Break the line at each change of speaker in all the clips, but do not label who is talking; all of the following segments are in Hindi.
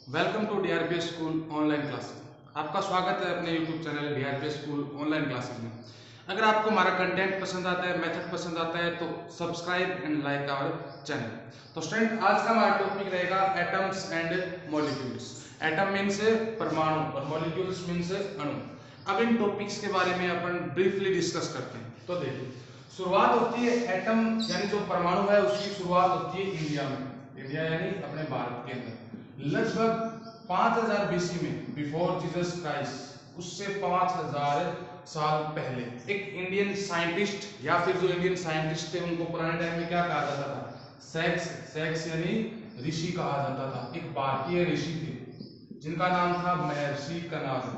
Welcome to DRPS school online classes. आपका स्वागत है अपने YouTube channel DRPS school online classes में। अगर आपको हमारा कंटेंट पसंद आता है, मेथड पसंद आता है तो subscribe and like our channel. तो स्टूडेंट, आज का हमारा टॉपिक रहेगा atoms and molecules. Atom means परमाणु और मॉलिक्यूल्स मीन्स अणु। अब इन टॉपिक्स के बारे में अपन ब्रीफली डिस्कस करते हैं। तो देखिए, शुरुआत होती है एटम यानी जो परमाणु है उसकी शुरुआत होती है इंडिया में। इंडिया यानी अपने भारत के अंदर लगभग 5000 बीसी में, बिफोर जीसस क्राइस्ट, उससे 5000 साल पहले एक इंडियन साइंटिस्ट या फिर जो इंडियन साइंटिस्ट थे उनको पुराने टाइम में क्या कहा जाता था? सेक्स सेक्स यानी ऋषि कहा जाता था। एक भारतीय ऋषि थे जिनका नाम था महर्षि कनाद।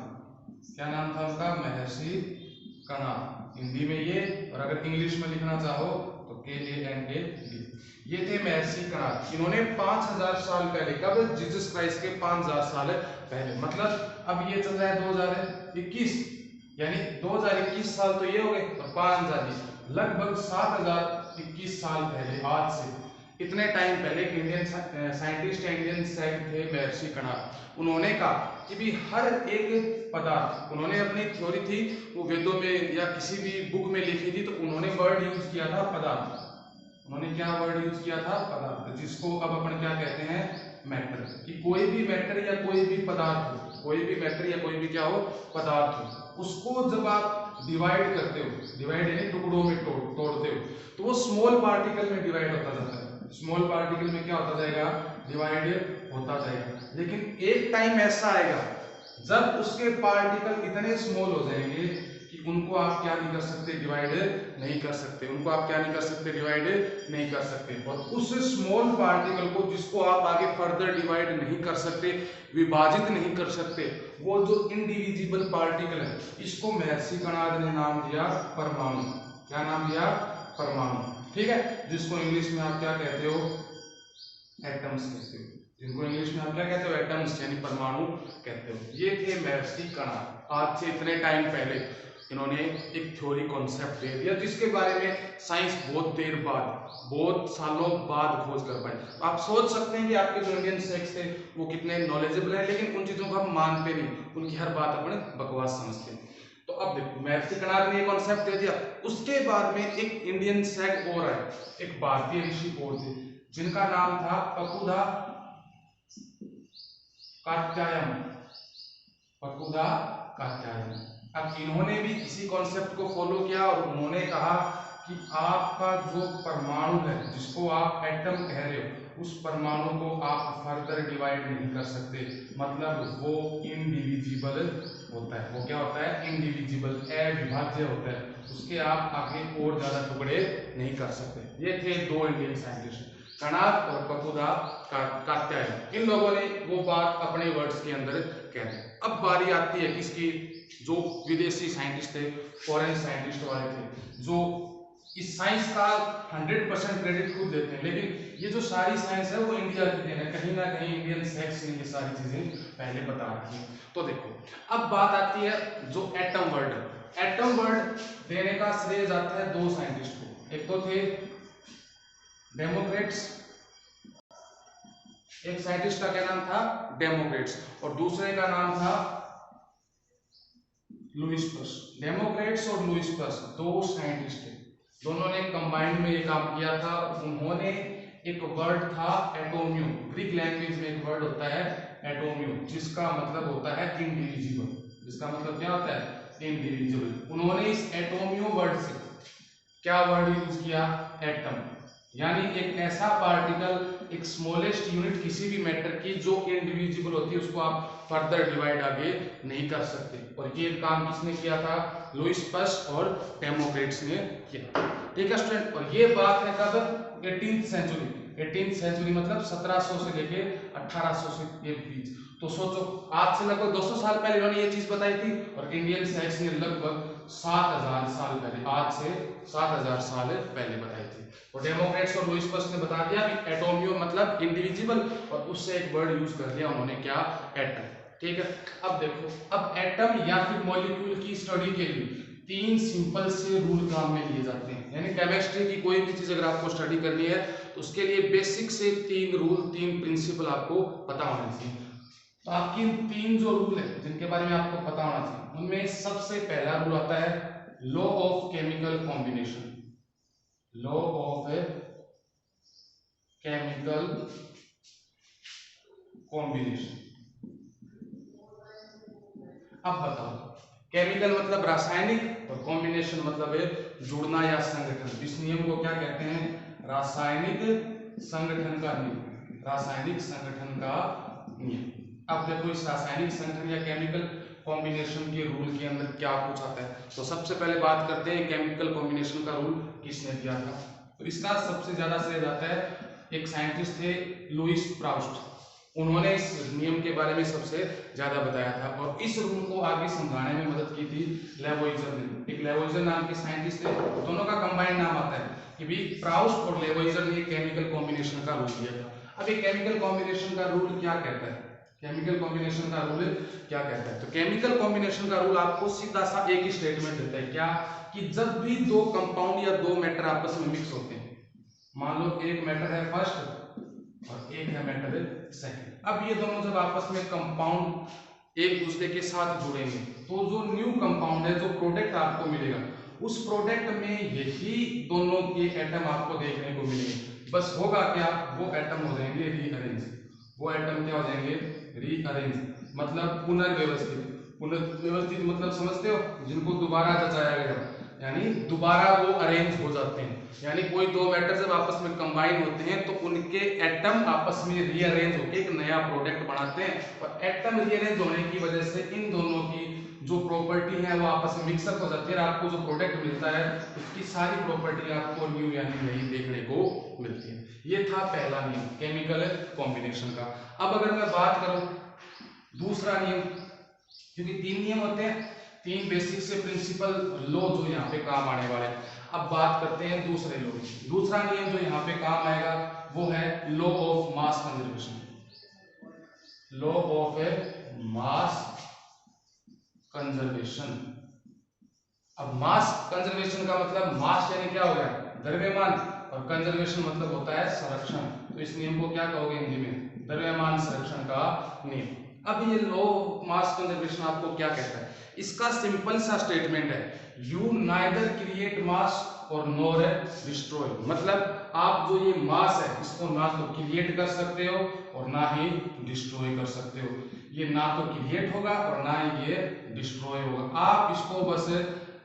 क्या नाम था उनका? महर्षि कनाद। हिंदी में ये, और अगर इंग्लिश में लिखना चाहो तो KANAD। ये थे महर्षि कनाद। इन्होंने 5000 साल पहले, कब? जीसस क्राइस्ट के 5000 साल पहले, मतलब अब ये चल रहा है 2021, यानी 2021 साल तो ये हो गए और 5000 लगभग 7021 साल पहले, आज से इतने टाइम पहले इंडियन साइंटिस्ट इंडियन साइंटिस्ट थे महर्षि कनाद। उन्होंने कहा कि भी हर एक पदार्थ, उन्होंने अपनी थ्योरी थी वो वेदों में या किसी भी बुक में लिखी थी, तो उन्होंने वर्ड यूज किया था पदार्थ। उन्होंने क्या वर्ड यूज किया था? पदार्थ, जिसको अब अपन क्या कहते हैं? मैटर। कि कोई भी मैटर या कोई भी पदार्थ हो, कोई भी मैटर या कोई भी क्या हो? पदार्थ हो, उसको जब आप डिवाइड करते हो, डिवाइड यानी टुकड़ों में तोड़ते हो, तो वो स्मॉल पार्टिकल में डिवाइड होता जाता है। स्मॉल पार्टिकल में क्या होता जाएगा? डिवाइड होता जाएगा। लेकिन एक टाइम ऐसा आएगा जब उसके पार्टिकल इतने स्मॉल हो जाएंगे कि उनको आप क्या नहीं कर सकते? डिवाइड नहीं कर सकते। उनको आप क्या नहीं कर सकते? डिवाइड नहीं कर सकते। और उस स्मॉल पार्टिकल को, जिसको आप आगे फर्दर डिवाइड नहीं कर सकते, विभाजित नहीं कर सकते, वो जो इनडिविजिबल पार्टिकल है, इसको महर्षि कणाद ने नाम दिया परमाणु। क्या नाम दिया? परमाणु। ठीक है, जिसको इंग्लिश में आप क्या कहते हो? एटम्स कहते हो। जिनको इंग्लिश में आप क्या कहते हो? एटम्स यानी परमाणु कहते हो। ये थे महर्षि कणाद। आज से इतने टाइम पहले इन्होंने एक थ्योरी कॉन्सेप्ट दे दिया, जिसके बारे में साइंस बहुत देर बाद, बहुत सालों बाद खोज कर पाए। आप सोच सकते हैं कि आपके जो इंडियन सेक्स थे वो कितने नॉलेजेबल है, लेकिन उन चीजों को हम मानते नहीं, उनकी हर बात अपन बकवास समझते हैं। तो अब देखो, महर्षि कणाद ने कॉन्सेप्ट दे दिया। उसके बाद में एक इंडियन सेक्ट और है, एक भारतीय ऋषि और थे जिनका नाम था पकुदा कात्यायन। पकुदा कात्यायन। अब इन्होंने भी इसी कॉन्सेप्ट को फॉलो किया और उन्होंने कहा कि आपका जो परमाणु है, जिसको आप एटम कह रहे हो, उस परमाणु को आप फर्दर डिवाइड नहीं कर सकते। मतलब वो इनडिविजिबल होता है। वो क्या होता है? इनडिविजिबल, अविभाज्य होता है। उसके आप आगे और ज्यादा टुकड़े नहीं कर सकते। ये थे दो इंडियन साइंटिस्ट, कणाद और पकुदा कात्यायन। इन लोगों ने वो बात अपने वर्ड्स के अंदर कह दी। अब बारी आती है किसकी? जो विदेशी साइंटिस्ट थे, फॉरेन साइंटिस्ट वाले थे, जो इस साइंस का 100% क्रेडिट खुद देते हैं, लेकिन ये जो सारी साइंस है वो इंडिया की देन है। कहीं ना कहीं इंडियन सेक्स ने ये सारी चीजें पहले बता रखी है। तो देखो, अब बात आती है जो एटम वर्ड। एटम वर्ड देने का श्रेय जाता है दो साइंटिस्ट को। एक तो थे डेमोक्रेट्स, एक साइंटिस्ट का क्या नाम था? डेमोक्रेट्स, और दूसरे का नाम था लुईस पास्चर। डेमोक्रेट्स और लुईस पास्चर दो साइंटिस्ट थे। दोनों ने कंबाइंड में ये काम किया था। उन्होंने एक वर्ड था एटोमियो। ग्रीक लैंग्वेज में एक वर्ड होता है एटोमियो, जिसका मतलब होता है इंडिविजिबल। जिसका मतलब क्या होता है? इंडिविजिबल। उन्होंने इस एटोमियो वर्ड से क्या वर्ड यूज किया? एटम। यानी एक ऐसा पार्टिकल, एक स्मॉलेस्ट यूनिट किसी भी मैटर की जो इंडिविजिबल होती है, उसको आप फर्दर डिवाइड आगे नहीं कर सकते। और ये काम किसने किया था? लुईस पास्चर और डेमोक्रेट्स ने किया। ठीक है स्टूडेंट, और ये बात है कब? 18th century. 18th सेंचुरी मतलब 1700 से लेके 1800 से के बीच। तो सोचो, आज से लगभग 200 साल पहले इन्होंने ये चीज बताई थी, और इंडियन साइंस ने लगभग 7000 साल पहले, आज से 7000 साल पहले बताई थी। और डेमोक्रेट्स और लुईस पास्चर ने बता दिया कि एटोमियो मतलब इंडिविजिबल, और उससे एक वर्ड यूज कर दिया उन्होंने, क्या? एटम। ठीक है, अब देखो, अब एटम या फिर मॉलिक्यूल की स्टडी के लिए तीन सिंपल से रूल काम में लिए जाते हैं। यानी केमिस्ट्री की कोई भी चीज अगर आपको स्टडी करनी है तो उसके लिए बेसिक से तीन रूल, तीन प्रिंसिपल आपको पता होने चाहिए। तो आपकी इन तीन जो रूल है जिनके बारे में आपको पता होना चाहिए, उनमें सबसे पहला रूल आता है law of chemical combination. Law of chemical combination. अब बताओ, केमिकल मतलब रासायनिक और कॉम्बिनेशन मतलब है जुड़ना या संगठन। इस नियम को क्या कहते हैं? रासायनिक संगठन का नियम। रासायनिक संगठन का नियम। अब देखो इस रासायनिक संगठन या केमिकल कॉम्बिनेशन के रूल के अंदर क्या कुछ आता है। तो सबसे पहले बात करते हैं केमिकल कॉम्बिनेशन का रूल किसने दिया था। तो इसका सबसे ज्यादा श्रेय जाता है एक साइंटिस्ट थे लुईस प्राउस्ट। उन्होंने इस नियम के बारे में सबसे ज्यादा बताया था और इस रूल को आगे समझाने में मदद की थी लेवोइजर ने। एक लेवोइजर नाम के साइंटिस्ट थे, दोनों का कंबाइंड नाम आता है कि भी प्राउस्ट और लेवोइजर ने केमिकल कॉम्बिनेशन का रूल दिया था। अब ये केमिकल कॉम्बिनेशन का रूल क्या कहता है? केमिकल कॉम्बिनेशन का रूल क्या कहता है? तो केमिकल कॉम्बिनेशन का रूल आपको सीधा सा एक ही स्टेटमेंट देता है, क्या कि जब भी दो कंपाउंड या दो मैटर आपस में मिक्स होते हैं, मान लो एक मैटर है फर्स्ट और एक है मैटर है सेकंड। अब ये दोनों जब आपस में कंपाउंड एक दूसरे के साथ जुड़ेंगे तो जो न्यू कंपाउंड है, जो प्रोडक्ट आपको मिलेगा, उस प्रोडक्ट में यही दोनों के एटम आपको देखने को मिलेंगे। बस होगा क्या, वो एटम हो जाएंगे रीअरेंज। वो एटम क्या हो जाएंगे? रीअरेंज मतलब पुनर्व्यवस्थित। पुनर्व्यवस्थित मतलब समझते हो, जिनको दोबारा रचाया गया, यानी दोबारा वो अरेंज हो जाते हैं। यानी कोई दो मैटर जब आपस में कंबाइन होते हैं तो उनके एटम आपस में रीअरेंज होकर एक नया प्रोडक्ट बनाते हैं और एटम रीअरेंज होने की वजह से इन दोनों की जो प्रॉपर्टी है वो आपस में मिक्सअप हो जाती है और आपको जो प्रोडक्ट मिलता है उसकी सारी प्रॉपर्टी आपको न्यू यानी नई देखने को मिलती है। ये था पहला नियम केमिकल कॉम्बिनेशन का। अब अगर मैं बात करूं दूसरा नियम, क्योंकि तीन नियम होते हैं, तीन बेसिक से प्रिंसिपल लॉ जो यहाँ पे काम आने वाले हैं। अब बात करते हैं दूसरे लॉ की। दूसरा नियम जो यहाँ पे काम आएगा वो है law of mass conservation. Law of mass conservation. अब मास कंजर्वेशन का मतलब मास यानी क्या हो गया? द्रव्यमान, और कंजर्वेशन मतलब होता है संरक्षण। तो इस नियम को क्या कहोगे हिंदी में? द्रव्यमान संरक्षण का नियम। अब ये लॉ ऑफ मास कंजर्वेशन आपको क्या कहता है? इसका सिंपल सा स्टेटमेंट है, यू नाइदर क्रिएट मास और नॉर डिस्ट्रॉय। मतलब आप जो ये मास है इसको ना तो क्रिएट कर सकते हो और ना ही डिस्ट्रॉय कर सकते हो। ये ना तो क्रिएट होगा और ना ही ये डिस्ट्रॉय होगा। आप इसको बस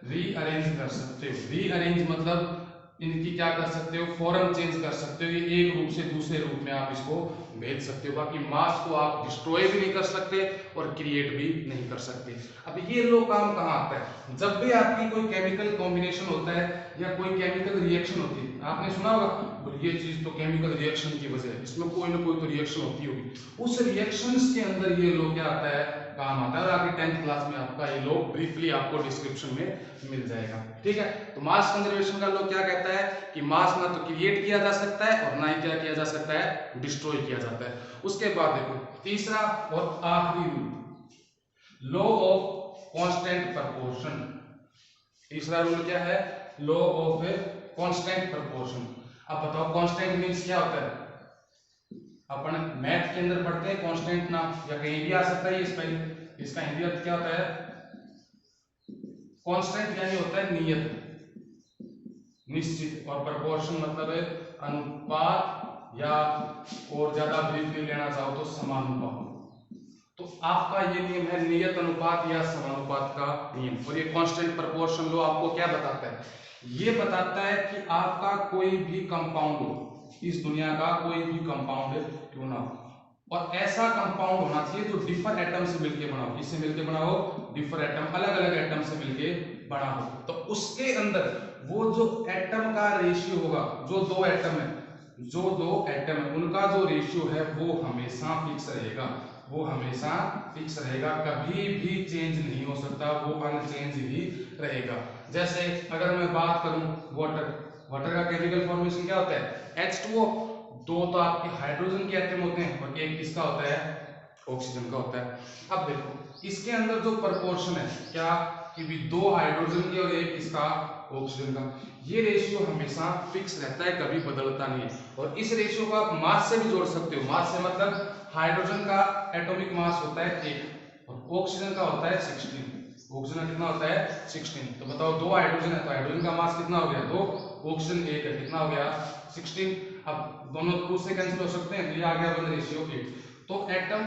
रीअरेंज कर सकते हो। रीअरेंज मतलब इनकी क्या कर सकते हो? फॉर्म चेंज कर सकते हो। ये एक रूप से दूसरे रूप में आप इसको भेज सकते हो। बाकी मास को आप डिस्ट्रॉय भी नहीं कर सकते और क्रिएट भी नहीं कर सकते। अब ये लो काम कहाँ आता है? जब भी आपकी कोई केमिकल कॉम्बिनेशन होता है या कोई केमिकल रिएक्शन होती है, आपने सुना होगा ये चीज तो केमिकल रिएक्शन की वजह है, इसमें कोई ना कोई तो रिएक्शन होती होगी। उस रिएक्शंस के अंदर ये लो क्या आता है? काम आता है। और आगे 10th क्लास में आपका ये लो ब्रीफली आपको डिस्क्रिप्शन में मिल जाएगा। ठीक है, तो मास कंजर्वेशन का लो क्या कहता है कि मास ना तो क्रिएट किया जा सकता है और ना ही क्या किया जा सकता है? डिस्ट्रॉय किया जाता है। उसके बाद देखो तीसरा और आखिरी rule, law of constant proportion. तीसरा रूल क्या है? Law of constant proportion. अब बताओ कांस्टेंट मींस क्या होता है? अपन मैथ के अंदर पढ़ते हैं कांस्टेंट नाम, या कहीं भी आ सकता है ये स्पेलिंग। इसका हिंदी अर्थ क्या होता है? कांस्टेंट यानी होता है नियत, निश्चित, और प्रपोर्शन मतलब है अनुपात, या और ज्यादा ब्रीफली लेना चाहो तो समानुपात। तो आपका ये नियम है नियत अनुपात या समानुपात का नियम। और ये कांस्टेंट प्रपोर्शन लो आपको क्या बताता है? ये बताता है कि आपका कोई भी कंपाउंड हो, इस दुनिया का कोई भी कंपाउंड क्यों ना हो, और ऐसा कंपाउंड होना चाहिए जो डिफर एटम से मिलके बना हो। किससे मिलके बना हो? डिफर एटम, अलग अलग एटम से मिलके बना हो। तो उसके अंदर वो जो एटम का रेशियो होगा, जो दो एटम है, जो दो एटम है उनका जो रेशियो है वो हमेशा फिक्स रहेगा। वो हमेशा फिक्स रहेगा, कभी भी चेंज नहीं हो सकता, वो अनचेंज ही रहेगा। जैसे अगर मैं बात करूं वाटर, वाटर का केमिकल फॉर्मेशन क्या होता है? H2O। दो तो आपके हाइड्रोजन के एटम होते हैं और एक किसका होता है? ऑक्सीजन का होता है। अब देखो इसके अंदर जो प्रपोर्शन है क्या कि भी दो हाइड्रोजन के और एक किसका? ऑक्सीजन का। ये रेशियो हमेशा फिक्स रहता है, कभी बदलता नहीं है। और इस रेशियो को आप मास से भी जोड़ सकते हो। मास से मतलब हाइड्रोजन का एटॉमिक मास होता है 1 और ऑक्सीजन का होता है 16। ऑक्सीजन का कितना होता है 16। तो बताओ 2 हाइड्रोजन है तो हाइड्रोजन का मास कितना हो गया 2, ऑक्सीजन 1 है, कितना हो गया 16। अब दोनों 2 से कैंसिल हो सकते हैं, तो ये आ गया 1 रेशियो 8। तो एटम,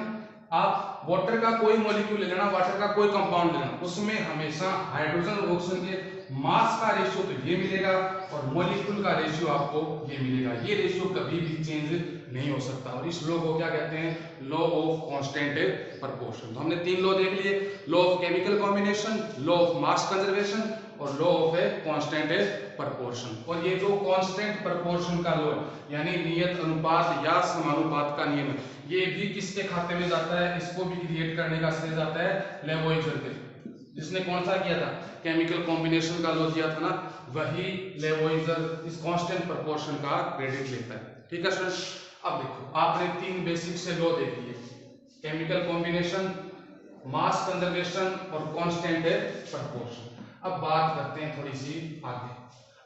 आप वाटर का कोई मॉलिक्यूल ले लेना, वाटर का कोई कंपाउंड ले लेना, उसमें हमेशा हाइड्रोजन और ऑक्सीजन के मास का रेशियो तो ये मिलेगा और मॉलिक्यूल का रेशियो आपको ये मिलेगा। ये रेशियो कभी भी चेंज नहीं हो सकता। और इस लॉ को क्या कहते हैं, लॉ ऑफ कांस्टेंट प्रोपोर्शन। तो हमने 3 लॉ देख लिए, law of chemical combination, law of mass conservation और लॉ ऑफ कांस्टेंट प्रोपोर्शन। और ये जो कांस्टेंट प्रोपोर्शन का लॉ है यानी नियत अनुपात या समानुपात का नियम है, ये भी किसके खाते में जाता है, इसको भी क्रिएट करने का श्रेय जाता है लेवोइजर के, जिसने कौन सा किया था, केमिकल कॉम्बिनेशन का लॉ दिया था ना, वही लेवोइजर इस कांस्टेंट प्रोपोर्शन का क्रेडिट लेता है। ठीक है स्टूडेंट्स, अब देखो आपने 3 बेसिक से लॉ देख लिए, केमिकल कॉम्बिनेशन, मास कंजर्वेशन और कांस्टेंट प्रोपोर्शन। अब बात करते हैं थोड़ी सी आगे।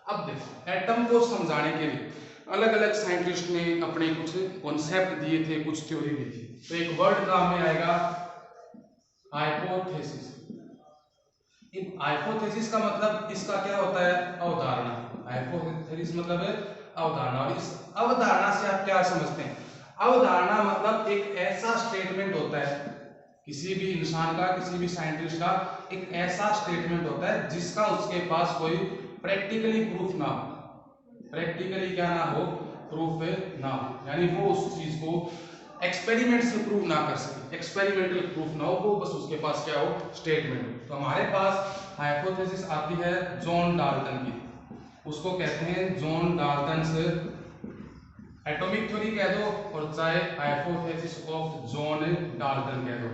अब देखो एटम को समझाने के लिए अलग अलग साइंटिस्ट ने अपने कुछ कॉन्सेप्ट दिए थे, कुछ थ्योरी दी थी। तो एक वर्ड काम में आएगा हाइपोथेसिस। हाइपोथेसिस का मतलब इसका क्या होता है, अवधारणा। हाइपोथेसिस मतलब है अवधारणा। और इस अवधारणा से आप क्या समझते हैं, अवधारणा मतलब एक ऐसा स्टेटमेंट होता है किसी भी इंसान का, किसी भी साइंटिस्ट का, एक ऐसा स्टेटमेंट होता है जिसका उसके पास कोई प्रैक्टिकली प्रूफ ना हो, प्रैक्टिकली क्या ना हो, प्रूफ ना हो, यानी वो उस चीज को एक्सपेरिमेंट से प्रूव ना कर सके, एक्सपेरिमेंटल प्रूफ ना हो, वो बस उसके पास क्या हो, स्टेटमेंट हो। तो हमारे पास हाइपोथेसिस आती है जॉन डाल्टन की, उसको कहते हैं जॉन डाल्टन से एटॉमिक थ्योरी कह दो और चाहे हाइपोथेसिस ऑफ जॉन डाल्टन कह दो,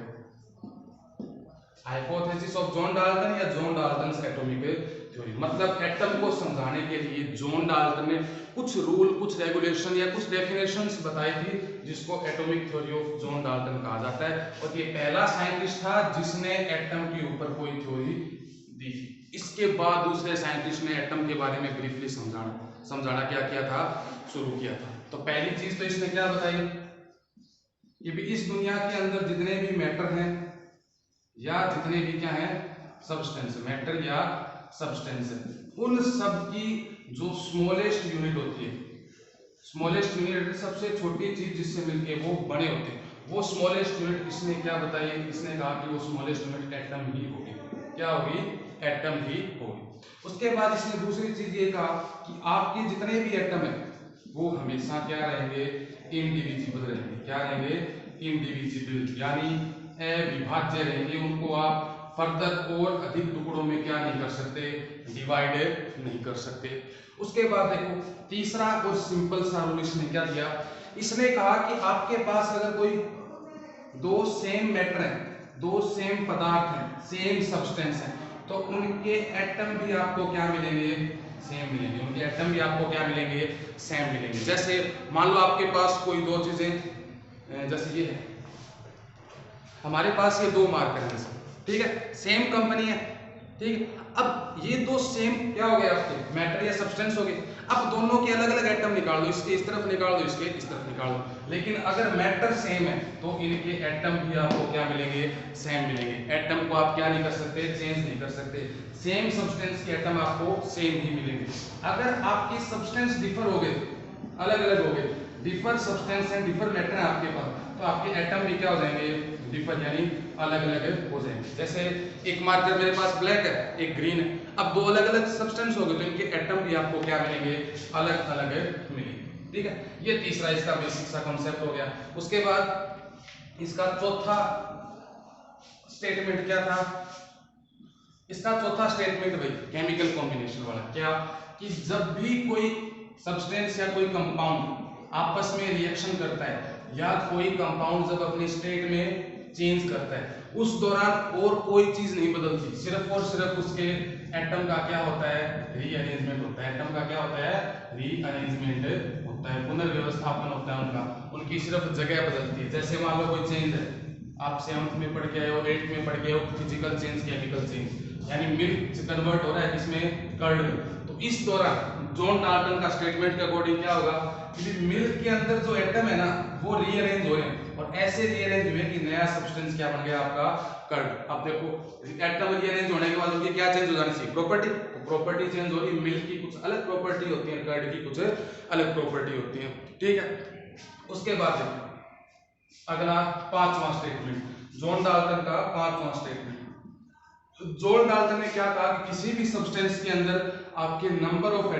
हाइपोथेसिस ऑफ जॉन डाल्टन या जॉन डाल्टन एटॉमिक थ्योरी। मतलब एटम को समझाने के लिए जॉन डाल्टन ने कुछ रूल, कुछ रेगुलेशन या कुछ डेफिनेशंस बताई थी, जिसको atomic theory of John Dalton कहा जाता है। और ये पहला साइंटिस्ट था जिसने एटम के ऊपर कोई थ्योरी दी थी। इसके बाद दूसरे साइंटिस्ट ने एटम के बारे में ब्रीफली समझाना क्या किया था, शुरू किया था। तो पहली चीज तो इसने क्या बताई कि भी इस दुनिया के अंदर जितने भी मैटर हैं या जितने भी क्या है सब्सटेंस, मैटर या सब्सटेंस है, उन सब की जो स्मॉलेस्ट यूनिट होती है, स्मॉलेस्ट यूनिट सबसे छोटी चीज जिससे मिलके वो बड़े होते हैं, वो स्मॉलेस्ट यूनिट इसने क्या बताई, इसने कहा कि वो स्मॉलेस्ट यूनिट एटम ही होगी। क्या होगी, एटम ही होगी। उसके बाद इसने दूसरी चीज ये कहा कि आपके जितने भी एटम है वो हमेशा क्या रहेंगे, इंडिविजिबल रहेंगे। क्या रहेंगे, इंडिविजिबल, यानी अविभाज्य रहेंगे। उनको आप फर्दर और अधिक टुकड़ों में क्या नहीं कर सकते, डिवाइड नहीं कर सकते। उसके बाद देखो तीसरा और सिंपल सा रूल इसने क्या दिया, इसने कहा कि आपके पास अगर कोई दो सेम मैटर है, दो सेम पदार्थ हैं, सेम सब्सटेंस है, तो उनके एटम भी आपको क्या मिलेंगे, सेम मिलेंगे। उनके एटम भी आपको क्या मिलेंगे, सेम मिलेंगे। जैसे मान लो आपके पास कोई दो चीजें, जैसे ये है हमारे पास, ये 2 मार्कर हैं, ठीक है, सेम कंपनी है, ठीक है। अब ये दो सेम क्या हो गए आपके, मैटर या सब्सटेंस हो गए। अब दोनों के अलग अलग एटम निकाल दो, इसके इस तरफ निकाल दो, इसके इस तरफ निकाल दो। लेकिन अगर मैटर सेम है तो इनके एटम भी आपको क्या मिलेंगे, सेम मिलेंगे। एटम को आप क्या नहीं कर सकते, चेंज नहीं कर सकते। सेम सब्सटेंस के एटम आपको सेम ही मिलेंगे। अगर आपकी सब्सटेंस डिफर हो गए, अलग अलग हो गए, डिफर सब्सटेंस है, डिफर मैटर है आपके पास, तो आपके एटम भी क्या हो जाएंगे, डिफर, यानी अलग अलग हो जाएंगे। जैसे एक मार्कर मेरे पास ब्लैक है, एक ग्रीन है, अब दो अलग अलग सब्सटेंस हो गए तो इनके एटम भी आपको क्या मिलेंगे, अलग अलग मिलेंगे। ठीक है, ये तीसरा इसका बेसिक सा कॉन्सेप्ट हो गया। उसके बाद इसका चौथा स्टेटमेंट क्या था, इसका चौथा स्टेटमेंट भाई केमिकल कॉम्बिनेशन वाला, क्या कि जब भी कोई सब्सटेंस या कोई कंपाउंड आपस में रिएक्शन करता है या कोई कंपाउंड जब अपने स्टेट में चेंज करता है, उस दौरान और कोई चीज नहीं बदलती, सिर्फ और सिर्फ उसके एटम का क्या होता है, रीअरेंजमेंट होता है। एटम का क्या होता है, रीअरेंजमेंट होता है, पुनर्व्यवस्थापन होता है उनका, उनकी सिर्फ जगह बदलती है। जैसे मान लो कोई चेंज है, आप 7th में पढ़ के आए हो, 8th में पढ़ के हो, फिजिकल चेंज, केमिकल चेंज, यानी मिल्क से कन्वर्ट हो रहा है किसमें, कर्ड में। तो इस दौरान जॉन डाल्टन का स्टेटमेंट के अकॉर्डिंग क्या होगा कि मिल्क के अंदर जो एटम है ना वो रीअरेंज हो रहे हैं, और ऐसे रीअरेंज हुए कि नया सब्सटेंस क्या बन गया आपका, कर्ड। अब देखो एटम रीअरेंज होने के बाद उनकी क्या चेंज हो जानी चाहिए, प्रॉपर्टी। तो प्रॉपर्टी चेंज हो रही, मिल्क की कुछ अलग प्रॉपर्टी होती है, कर्ड की कुछ अलग प्रॉपर्टी होती है, ठीक है। उसके बाद अगला पांचवा स्टेटमेंट, जॉन डाल्टन का पांचवा स्टेटमेंट। जॉन डाल्टन ने क्या कहा कि किसी भी सब्सटेंस के अंदर आपके नंबर ऑफ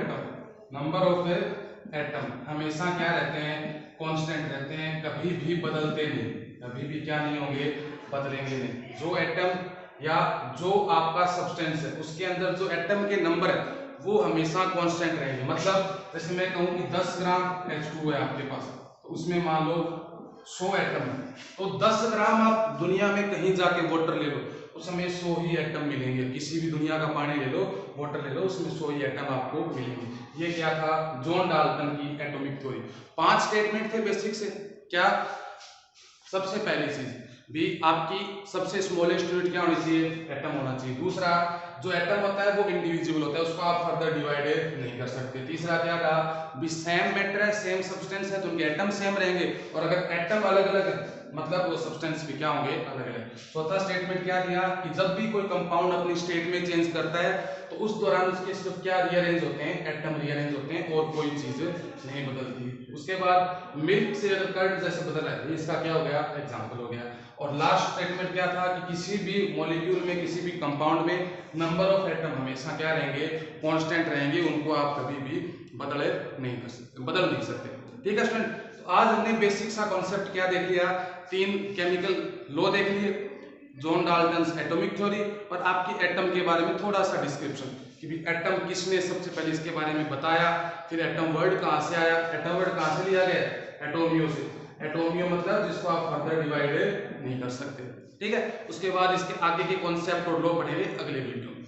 एटम हमेशा क्या रहते हैं, कांस्टेंट रहते हैं, कभी भी बदलते नहीं, कभी भी क्या नहीं होंगे, बदलेंगे नहीं। जो एटम या जो आपका सब्सटेंस है उसके अंदर जो एटम के नंबर है वो हमेशा कांस्टेंट रहेंगे। मतलब जैसे मैं कहूं कि 10 ग्राम H2 है आपके पास, तो उसमें मान लो 100 एटम है, तो 10 ग्राम आप दुनिया में कहीं जाके वाटर ले लो, उस समय 100 ही एटम मिलेंगे। किसी भी दुनिया का पानी ले लो, वाटर ले लो, उसमें 100 ही एटम आपको मिलेंगे। ये क्या था, जॉन डाल्टन की एटॉमिक थ्योरी। 5 स्टेटमेंट थे बेसिक से। क्या, सबसे पहली चीज भी आपकी सबसे स्मॉलेस्ट यूनिट क्या होनी चाहिए, एटम होना चाहिए। दूसरा, जो एटम होता है वो इंडिविजुअल होता है, उसको आप फर्दर डिवाइड नहीं कर सकते। तीसरा क्या कहा, भी सेम मैटर है, सेम सब्सटेंस है तो उनके एटम सेम रहेंगे, और अगर एटम अलग अलग है मतलब वो सब्सटेंस भी क्या होंगे, अलग अलग। चौथा स्टेटमेंट क्या दिया कि जब भी कोई कंपाउंड अपनी स्टेट में चेंज करता है तो उस दौरान उसके सिर्फ क्या रीअरेंज होते हैं, एटम रीअरेंज होते हैं, और कोई चीज नहीं बदलती। उसके बाद मिल्क से अगर कर्ड जैसे बदला है, इसका क्या हो गया, एग्जांपल हो गया। और लास्ट स्टेटमेंट क्या था कि किसी भी मॉलिक्यूल में, किसी भी कंपाउंड में नंबर ऑफ एटम हमेशा क्या रहेंगे, कांस्टेंट रहेंगे, उनको आप कभी भी बदल नहीं सकते। ठीक है स्टूडेंट, तो आज हमने बेसिक सा कॉन्सेप्ट क्या देख लिया, 3 केमिकल लॉ देख लिए, जॉन डाल्टन्स एटॉमिक थ्योरी, और आपकी एटम के बारे में थोड़ा सा डिस्क्रिप्शन कि भी एटम किसने सबसे पहले इसके बारे में बताया, फिर एटम वर्ड कहाँ से आया, एटम वर्ड कहाँ से लिया गया, एटोमियो से। एटोमियो मतलब जिसको आप फर्दर डिवाइड नहीं कर सकते। ठीक है, उसके बाद इसके आगे के कॉन्सेप्ट और लॉ पढ़ेंगे अगले वीडियो में।